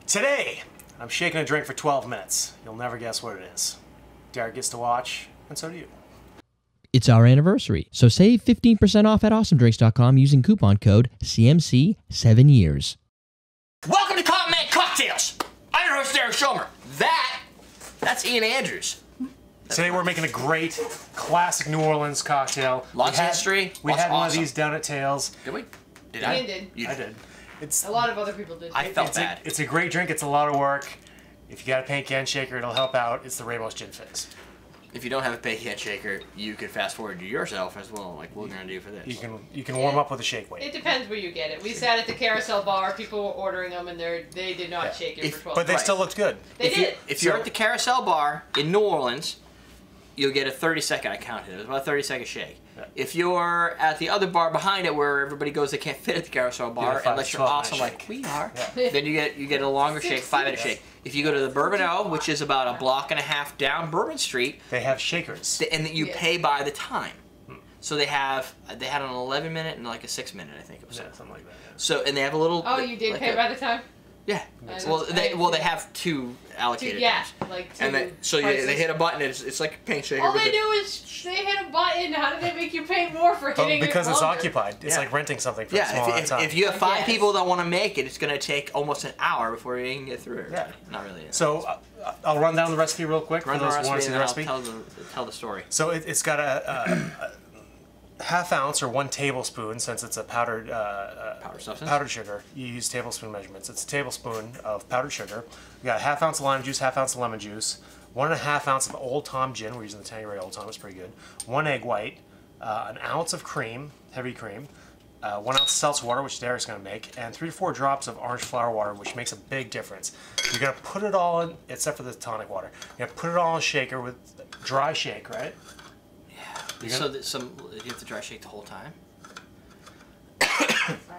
Today, I'm shaking a drink for 12 minutes. You'll never guess what it is. Derek gets to watch, and so do you. It's our anniversary, so save 15% off at awesomedrinks.com using coupon code CMC7years. Welcome to Continental Cocktails. I'm your host, Derek Schomer. That's Ian Andrews. Today we're making a great classic New Orleans cocktail. Lots of history. We had one of awesome. these down at Tails. Did we? Did Ian I? did. You I did. It's A lot of other people did. I felt bad. It's a great drink. It's a lot of work. If you got a paint can shaker, it'll help out. It's the Ramos Gin Fizz. If you don't have a paint can shaker, you can fast forward to yourself as well, like we're gonna do for this. You can warm up with a shake weight. It depends where you get it. We sat at the Carousel Bar. People were ordering them, and they did not shake it for 12 But they minutes. still looked good. They did. If you're at the Carousel Bar in New Orleans, you'll get a 30-second. I counted it. It was about a 30-second shake. Yeah. If you're at the other bar behind it, where everybody goes, they can't fit at the Carousel Bar, Yeah, unless you're 12-minute awesome like shake. we are. Yeah. Then you get a longer shake, 5-minute shake. If you go to the Bourbon, which is about a block and a half down Bourbon Street, They have shakers. and you pay by the time. So they had an 11-minute and like a 6-minute, I think it was. Yeah, something like that. Yeah. So and they have a little. Oh, you did like pay by the time? Yeah. I Well, didn't they see have two allocated. Yeah, times. like two And they prices. hit a button. It's like a paint shaker. All with they a- do is they hit a button. How did they make you pay more for But hitting because it it's longer? occupied. It's Yeah. like renting something for a small amount Yeah, of time. if you have 5 Yes. people that want to make it, it's going to take almost an hour before you can get through it. Yeah. Not really. So I'll run down the recipe real quick Run for the those who want to recipe see and the then I'll recipe. tell the story. So it's got a half ounce or 1 tablespoon, since it's a powdered substance? powdered sugar. You use tablespoon measurements. It's a tablespoon of powdered sugar. We got a half ounce of lime juice, half ounce of lemon juice, 1.5 ounce of Old Tom gin. We're using the Tanqueray Old Tom. It's pretty good. 1 egg white, an ounce of cream, heavy cream, 1 ounce of seltzer water, which Derek's going to make, and 3 to 4 drops of orange flower water, which makes a big difference. You're going to put it all in, except for the tonic water. You're going to put it all in a shaker with dry shake, right? Yeah. So that you have to dry shake the whole time?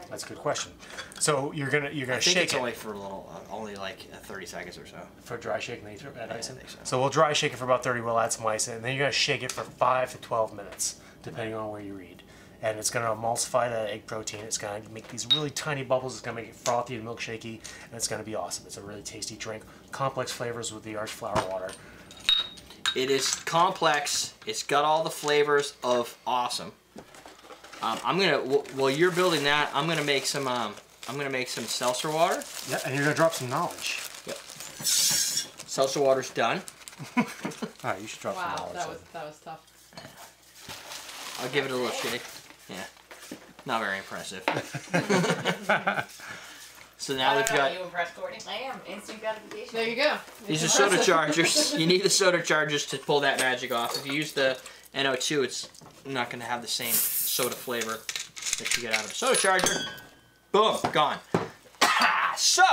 That's a good question. So you're gonna I think shake it's it only for a little, only like 30 seconds or so. for dry shake, and then you add ice in. I think so. So we'll dry shake it for about 30. We'll add some ice in, and then you're gonna shake it for 5 to 12 minutes, depending on where you read. And it's gonna emulsify that egg protein. It's gonna make these really tiny bubbles. It's gonna make it frothy and milkshakey, and it's gonna be awesome. It's a really tasty drink. Complex flavors with the orange flower water. It is complex. It's got all the flavors of awesome. I'm gonna while you're building that, I'm gonna make some seltzer water. Yeah, and you're gonna drop some knowledge. Yep. Seltzer water's done. All right, you should drop some Wow, knowledge. that was tough. I'll give it a little shake. Yeah. Not very impressive. So now we've got. You impressed, Courtney? I am. Instant gratification. There you go. These are It's soda impressive. chargers. You need the soda chargers to pull that magic off. If you use the NO2, it's not going to have the same soda flavor that you get out of a soda charger. Boom, gone. So,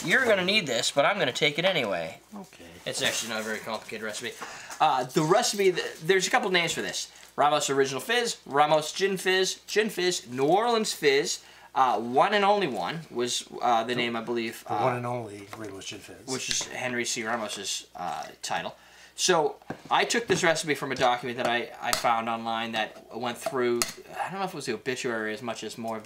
you're going to need this, but I'm going to take it anyway. Okay. It's actually not a very complicated recipe. The recipe, there's a couple names for this. Ramos Original Fizz, Ramos Gin Fizz, New Orleans Fizz. One and Only One was the name, I believe. The one and only Ramos Gin Fizz. Which is Henry C Ramos's title. So I took this recipe from a document that I found online that went through, I don't know if it was the obituary as much as more of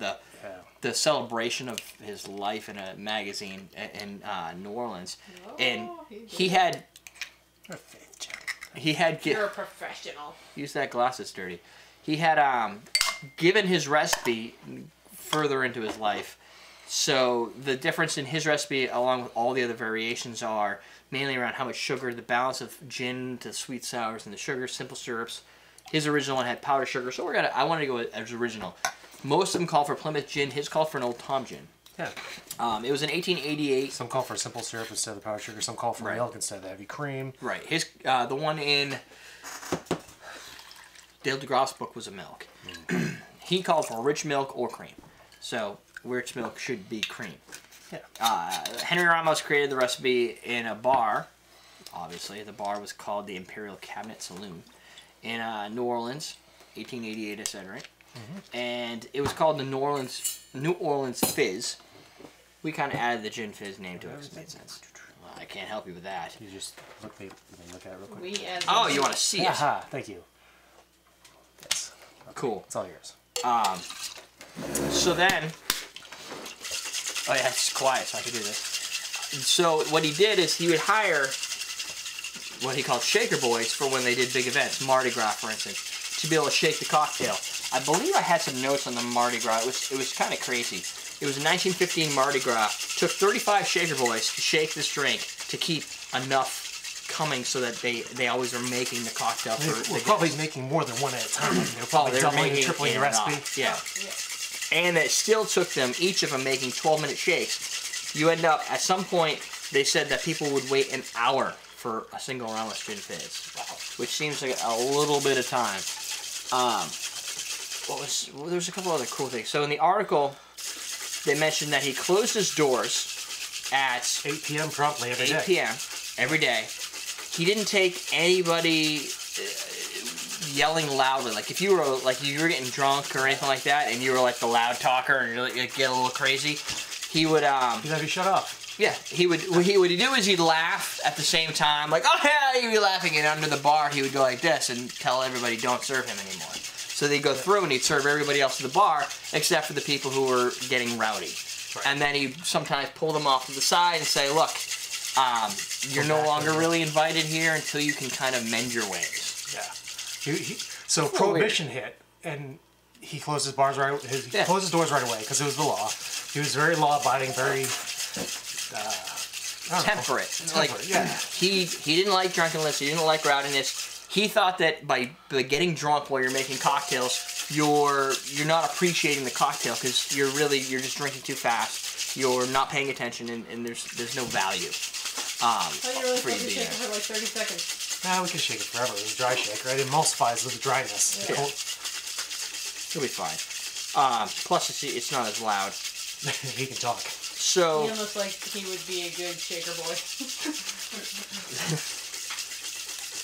the celebration of his life in a magazine in New Orleans. Oh, And he had... You're a faith check. He had... You're a professional. Use that glass, it's dirty. He had given his recipe further into his life. So the difference in his recipe along with all the other variations are mainly around how much sugar, the balance of gin to sweet sours and the sugar, simple syrups. His original one had powdered sugar, so I wanted to go as original. Most of them call for Plymouth gin, his called for an Old Tom gin. Yeah. It was in 1888. Some call for simple syrup instead of the powdered sugar. Some call for milk instead of the heavy cream. Right. His the one in Dale DeGraff's book was a milk. He called for rich milk or cream. So rich milk should be cream. Yeah. Henry Ramos created the recipe in a bar. Obviously, the bar was called the Imperial Cabinet Saloon in New Orleans, 1888. I said right. And it was called the New Orleans Fizz. We kind of added the Gin Fizz name to it because it made sense. Well, I can't help you with that. You just look at it real quick. We as Oh, you want to see it? Aha, thank you. Yes. Okay. Cool. It's all yours. So then, oh yeah, it's quiet, so I can do this. So what he did is he would hire what he called shaker boys for when they did big events, Mardi Gras, for instance, to be able to shake the cocktail. I believe I had some notes on the Mardi Gras. It was kind of crazy. It was a 1915 Mardi Gras. Took 35 shaker boys to shake this drink to keep enough coming so that they always are making the cocktail for We're probably making more than one at a time. They're probably doubling and tripling the recipe. Yeah. And it still took them, each of them making 12-minute shakes. You end up, at some point, they said that people would wait an hour for a single Ramos Gin Fizz, which seems like a little bit of time. There was a couple other cool things. So in the article, they mentioned that he closed his doors at 8 p.m. promptly every day. 8 p.m. every day. He didn't take anybody yelling loudly. Like if you were getting drunk or anything like that, and you were like the loud talker and you get a little crazy, he would He'd have you shut up. yeah, what he would do is he'd laugh at the same time, like, oh yeah, he'd be laughing, and under the bar he would go like this and tell everybody don't serve him anymore. So they'd go through and he'd serve everybody else at the bar except for the people who were getting rowdy. Right. And then he'd sometimes pull them off to the side and say, look, you're no longer really invited here until you can kind of mend your ways. Yeah. So Prohibition hit, and he closed his bars right. He closed his doors right away because it was the law. He was very law-abiding, very temperate. Like yeah. He didn't like drunkenness. He didn't like rowdiness. He thought that by getting drunk while you're making cocktails, you're not appreciating the cocktail because you're just drinking too fast. You're not paying attention, and there's no value. You really supposed to shake it for like 30 seconds. Nah, we can shake it forever. It's a dry shake, right? It emulsifies with the dryness. Yeah. It'll be fine. Plus, it's not as loud. He can talk. So He almost like he would be a good shaker boy.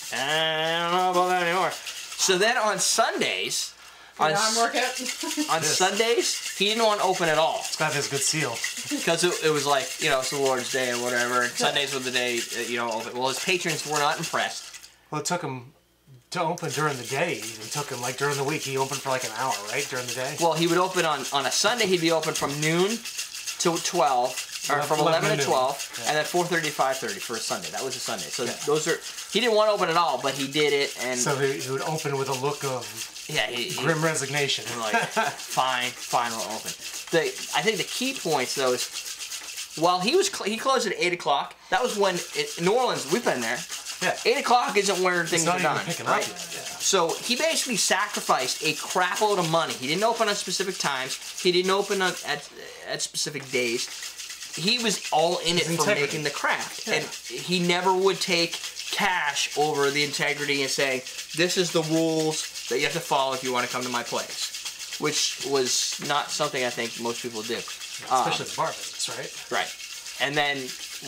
I don't know about that anymore. So then on Sundays, on Sundays, he didn't want to open at all. It's got this good seal. Because it was like, it's the Lord's Day or whatever, and Sundays were the day, open. Well, his patrons were not impressed. Well, it took him to open during the day. It took him, like, during the week, he opened for like an hour, right? During the day? Well, he would open on a Sunday, he'd be open from noon to 12, or from 11 to 12, and then 4:30 to 5:30 for a Sunday. That was a Sunday. So he didn't want to open at all, but he did it. And so he would open with a look of grim resignation. Like, fine, we'll open. I think the key points, though, is while he closed at 8 o'clock, that was when, in New Orleans, we've been there, Yeah. 8 o'clock isn't where things are done. Right? So he basically sacrificed a crap load of money. He didn't open on specific times. He didn't open at specific days. He was all in it for making the craft. Yeah. And he never would take cash over the integrity and saying, this is the rules that you have to follow if you want to come to my place. Which was not something I think most people do. Especially the bar business, right? Right. And then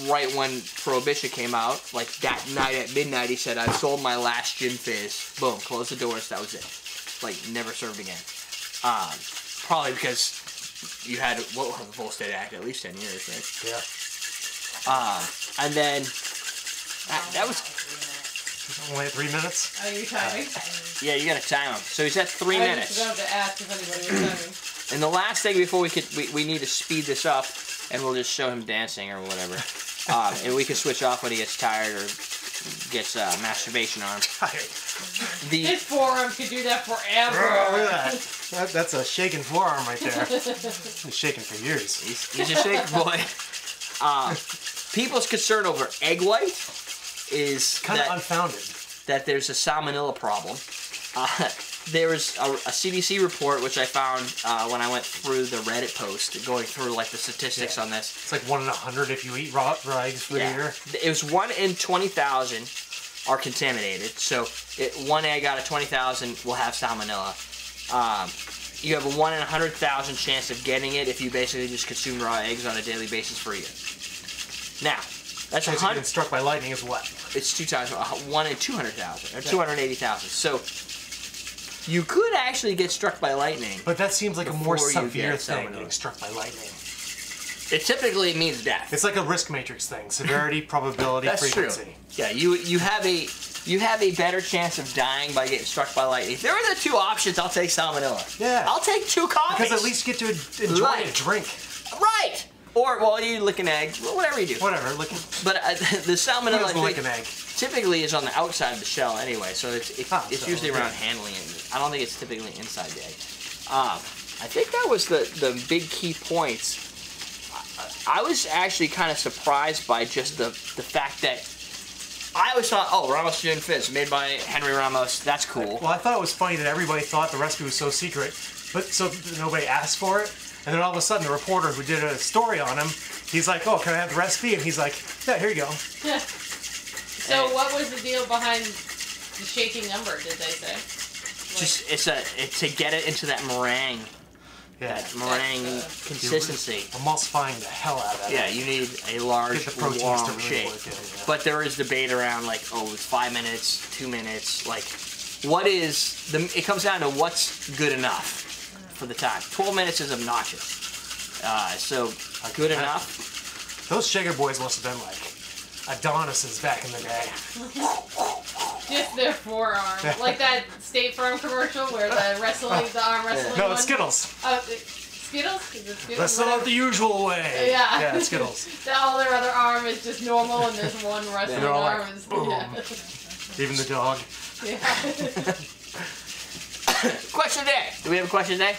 right when Prohibition came out, like that night at midnight, he said, I've sold my last Gin Fizz. Boom, closed the doors, that was it. Like, never served again. Probably because you had, what was the Full State Act, at least 10 years, right? Yeah. And then, that was... Only at 3 minutes? Are you timing? Yeah, you gotta time him. So he's at 3 minutes. I just forgot to ask if anybody was timing. And the last thing before we need to speed this up, and we'll just show him dancing or whatever. And we can switch off when he gets tired or gets masturbation on him. Tired. His forearm could do that forever. Oh, look at that. That's a shaking forearm right there. He's shaking for years. He's a shaker boy. People's concern over egg white is kind of unfounded. That there's a salmonella problem. There was a CDC report, which I found when I went through the Reddit post, going through like the statistics on this. It's like 1 in 100 if you eat raw eggs for a year. It was 1 in 20,000 are contaminated. So one egg out of 20,000 will have salmonella. You have a 1 in 100,000 chance of getting it if you basically just consume raw eggs on a daily basis for a year. Now, that's 100. Getting struck by lightning is what? It's 2 times 1 in 200,000 or 280,000. So you could actually get struck by lightning. But that seems like a more severe thing, getting struck by lightning. It typically means death. It's like a risk matrix thing: severity, probability, frequency. True. Yeah, you have a better chance of dying by getting struck by lightning. If there are the 2 options, I'll take salmonella. Yeah. I'll take 2 coffees. Because at least you get to enjoy a drink. Right. Or, well, you lick an egg, whatever you do. Whatever, licking. But the salmonella Lick an egg. typically is on the outside of the shell anyway, so it's so, usually around handling it. I don't think it's typically inside the egg. I think that was the big key points. I was actually kind of surprised by just the fact that I always thought, oh, Ramos Gin Fizz, made by Henry Ramos, that's cool. Well, I thought it was funny that everybody thought the recipe was so secret, but so nobody asked for it. And then all of a sudden, the reporter who did a story on him, he's like, oh, can I have the recipe? And he's like, yeah, here you go. So what was the deal behind the shaking number, did they say? Just it's to get it into that meringue. Yeah. That meringue consistency. Emulsifying the hell out of it. Yeah, you need a large, Get the proteins long to really shake. work in, yeah. But there is debate around like, oh, it's 5 minutes, 2 minutes. Like, what is the? It comes down to what's good enough for the time. 12 minutes is obnoxious. So good enough. Those Shaker boys must have been like Adonises back in the day. Just their forearm. Like that State Farm commercial where the wrestling, the arm wrestling No, one. it's Skittles. Skittles? Is it Skittles? That's not the usual way. Yeah. Yeah, it's Skittles. All their other arm is just normal and this one wrestling They're all arm like, is... boom. Yeah. Even the dog. Yeah. Question of the day. Do we have a question of the day?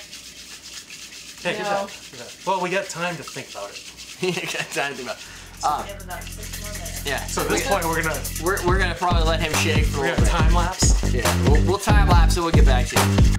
Hey, get No. that. Get that. Well, we got time to think about it. You got time to think about it. We have about 6 more minutes. Yeah. So at this point, We're gonna probably let him shake for a we little got bit. time lapse. Yeah. We'll time lapse and we'll get back to you.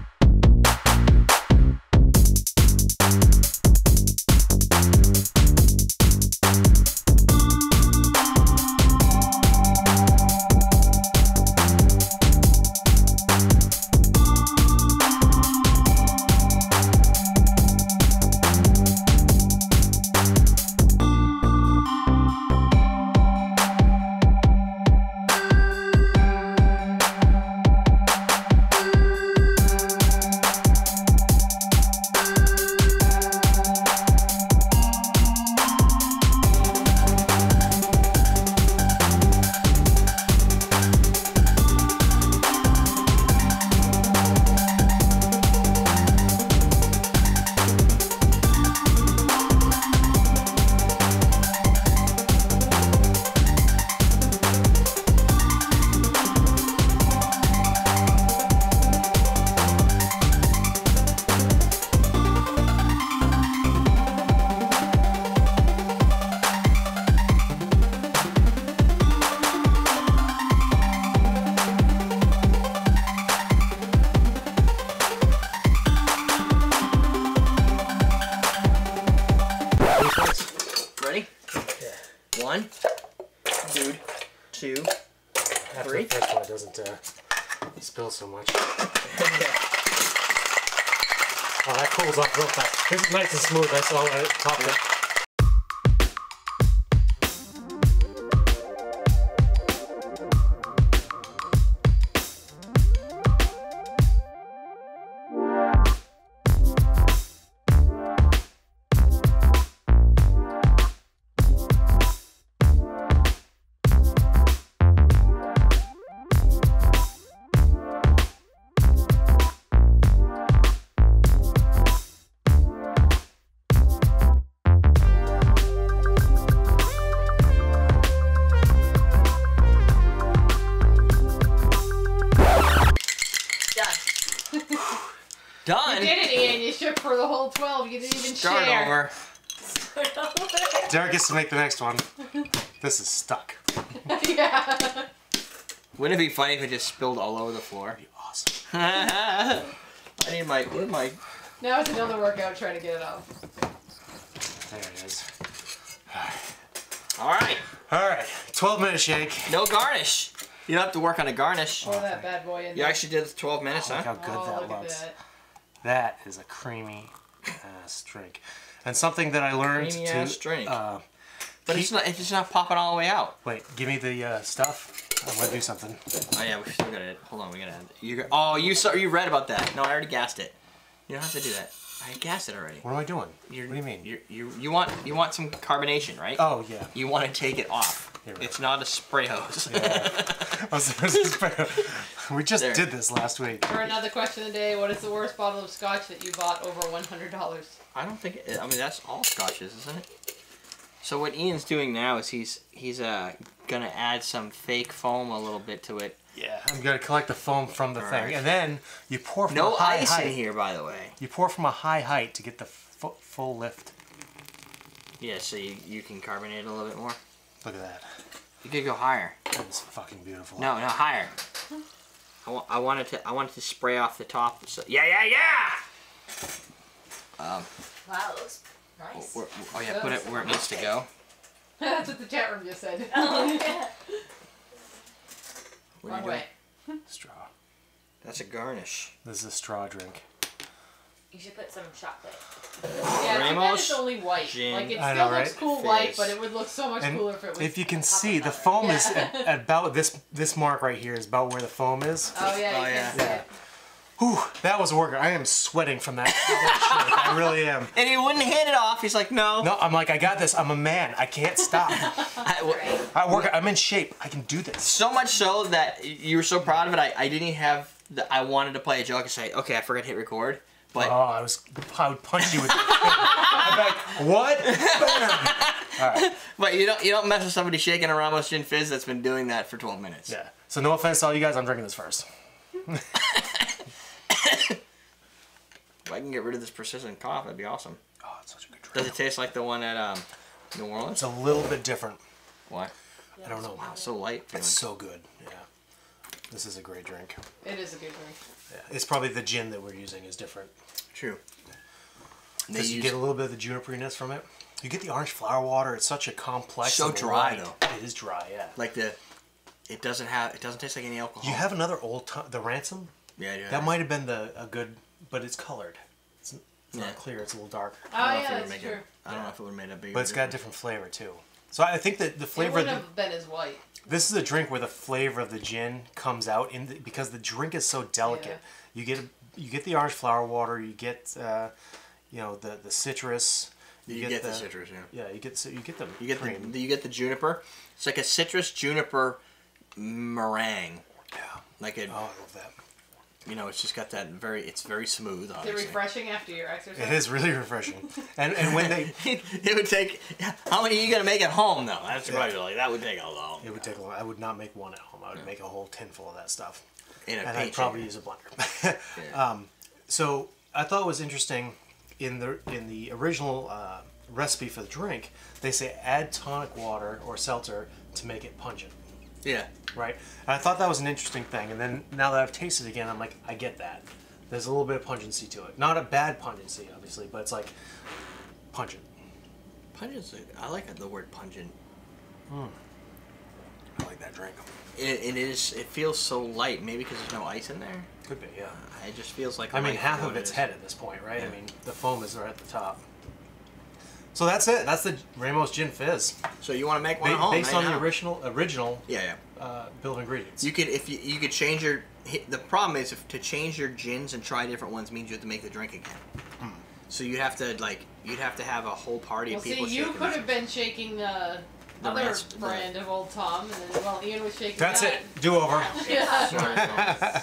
Ready? Yeah. 1, 2, 2, After 3. the first one, it doesn't spill so much. Oh, that cools off real fast. This is nice and smooth. That's all I topped it. Done. You did it, Ian. You shook for the whole 12. You didn't even Start share. over. Derek gets to make the next one. This is stuck. Yeah. Wouldn't it be funny if it just spilled all over the floor? That'd be awesome. I need my. Where's my? Now it's another workout trying to get it off. There it is. All right. All right, 12-minute shake. No garnish. You don't have to work on a garnish. Pour that bad boy in You there. actually did 12 minutes, Look huh? how good Oh, that look at looks. that. That is a creamy ass drink. And something that I learned Creamy to ass drink. But But it's not popping all the way out. wait, give me the stuff. I'm gonna do something. Oh yeah, we still gotta. Hold on, we gotta. Oh, you read about that? No, I already gassed it. You don't have to do that. I gassed it already. What am I doing? What do you mean? You want some carbonation, right? Oh yeah. You want to take it off. You're right. It's not a spray hose. We just There. did this last week. For another question of the day, what is the worst bottle of scotch that you bought over $100? I don't think. I mean, that's all scotches, isn't it? So what Ian's doing now is he's gonna add some fake foam a little bit to it. Yeah, I'm gonna collect the foam from the thing, and then you pour from no a high ice height. in here, by the way. You pour from a high height to get the full lift. Yeah, so you can carbonate a little bit more. Look at that. You could go higher. That is fucking beautiful. No, higher. I wanted to spray off the top. So, yeah. Wow, it looks nice. Put it where it needs to go. That's what the chat room just said. Oh, yeah. What are you Wrong way. doing? Straw. That's a garnish. This is a straw drink. You should put some chocolate. Yeah, too bad Ramos it's only white. Gin Like, it I still know, looks right? cool Fizz. white, but it would look so much And cooler if it was. if you can top see, of the color. foam is at about this mark right here is about where the foam is. Oh, yeah, Oh, you yeah. can see it. Whew, that was a worker. I am sweating from that shit. I really am. And he wouldn't hand it off. He's like, no. No, I'm like, I got this. I'm a man. I can't stop. I'm in shape. I can do this. So much so that you were so proud of it. I didn't even have. I wanted to play a joke and say, okay, I forgot to hit record. But I would punch you with. I'm like, what? All right. But you don't mess with somebody shaking a Ramos Gin Fizz that's been doing that for 12 minutes. Yeah. So no offense to all you guys. I'm drinking this first. If I can get rid of this persistent cough, that'd be awesome. Oh, it's such a good Does drink. it taste like the one at New Orleans? It's a little bit different. Why? I don't know. Wow, so light. Feeling. It's so good. Yeah. This is a great drink. It is a good drink. Yeah. It's probably the gin that we're using is different. True. Because you get a little bit of the juniperiness from it. You get the orange flower water. It's such a complex. So and dry, light. though. It is dry. Yeah. Like it doesn't taste like any alcohol. You have another the ransom. Yeah, yeah. That might have been a good, but it's colored. It's Yeah. not clear. It's a little darker. Oh, I don't know yeah, if it would that's make true. I don't know if it would have made a big. But it's got a different flavor too. So I think that the It flavor. wouldn't have been as white. This is a drink where the flavor of the gin comes out because the drink is so delicate. Yeah. You get the orange flower water. You get the citrus. You get the citrus, yeah. Yeah, you get the cream. You get the juniper. It's like a citrus juniper meringue. Yeah. Like a, Oh, I love that. it's just got that it's very smooth. Is it Obviously. refreshing after your exercise? It is really refreshing. And when they It would take. How many are you gonna make at home though? That's probably like that would take a long. it would take a long. I would not make one at home. I would make a whole tin full of that stuff. In a And paint I'd probably shaker. use a blender. Yeah. So I thought it was interesting in the original recipe for the drink. They say add tonic water or seltzer to make it pungent, Yeah. right? And I thought that was an interesting thing. And then now that I've tasted it again, I'm like, I get that. There's a little bit of pungency to it. Not a bad pungency, obviously, but it's like pungent. Pungent. I like the word pungent. I like that drink. It is. It feels so light. Maybe because there's no ice in there. Could be, yeah. It just feels like. I mean, light half for of what it it's is. head at this point, right? Yeah. I mean, the foam is right at the top. So that's it. That's the Ramos Gin Fizz. So you want to make one at home Based right on now. the original Yeah, bill of ingredients. You could you could change your. The problem is to change your gins and try different ones means you have to make the drink again. So you'd have to have a whole party Well, of people. see, you shaking could this. have been shaking the other Rams- brand of Old Tom, and then while Ian was shaking That's that. it. Do over. Yeah.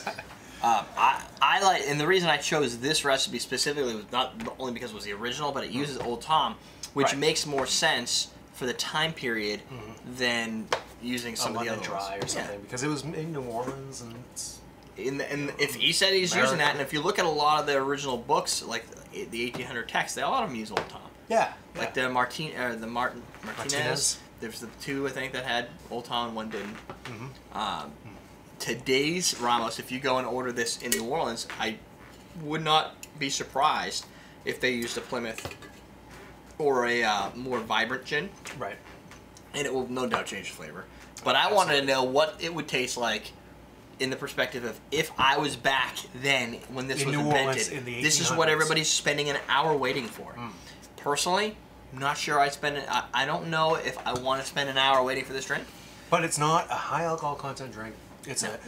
I like, and the reason I chose this recipe specifically was not only because it was the original, but it uses Old Tom, which Right. makes more sense for the time period than using some of the London other Dry ones. or something because it was in New Orleans and it's, And if he said he's using that, and if you look at a lot of the original books, like the 1800 texts, a lot of them use Old Tom. yeah. Like the Martinez. There's the two I think that had Old Tom, one didn't. Today's Ramos, if you go and order this in New Orleans, I would not be surprised if they used a Plymouth or a more vibrant gin, Right. and it will no doubt change the flavor. But I wanted to know what it would taste like in the perspective of if I was back then when this In was New invented. Orleans in the This is what 1800s. everybody's spending an hour waiting for. Personally, I'm not sure I'd spend it. I don't know if I want to spend an hour waiting for this drink But it's not a high alcohol content drink. It's a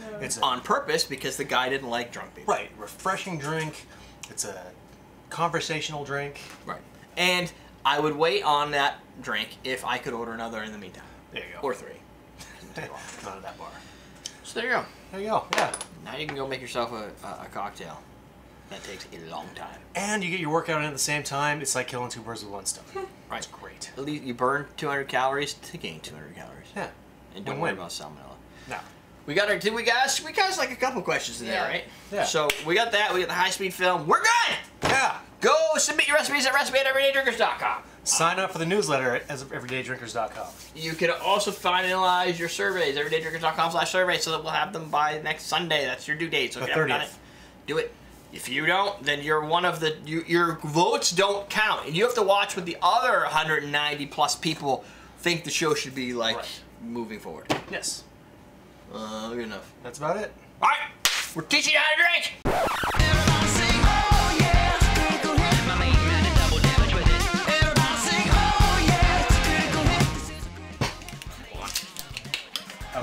on purpose because the guy didn't like drunk people. right refreshing drink. It's a conversational drink. Right. And I would wait on that drink if I could order another in the meantime. There you go. Or three. Not at that bar. So there you go. There you go. Yeah. Now you can go make yourself a cocktail. That takes a long time. And you get your workout in at the same time. It's like killing 2 birds with 1 stone. Right. It's great. At least you burn 200 calories to gain 200 calories. Yeah. And don't worry about salmonella. No. We got our, we guys like a couple questions in there, right? Yeah. So we got that, we got the high-speed film. We're good! Yeah. Go submit your recipes at recipe@everydaydrinkers.com. Sign up for the newsletter at everydaydrinkers.com. You can also finalize your surveys, everydaydrinkers.com/survey, so that we'll have them by next Sunday. That's your due date. So if The you haven't done 30th. it, do it. If you don't, then you're one of the, your votes don't count. And you have to watch what the other 190 plus people think the show should be like moving forward. Yes. Good enough. That's about it. All right, we're teaching you how to drink.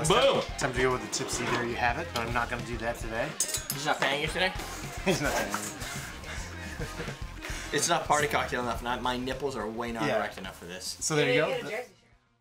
Boom! Time to go with the tipsy. There you have it. But I'm not going to do that today. He's not paying you today? He's not paying me. It's not party cocktail enough. My nipples are way not Yeah. erect enough for this. So there you go. Get a jersey.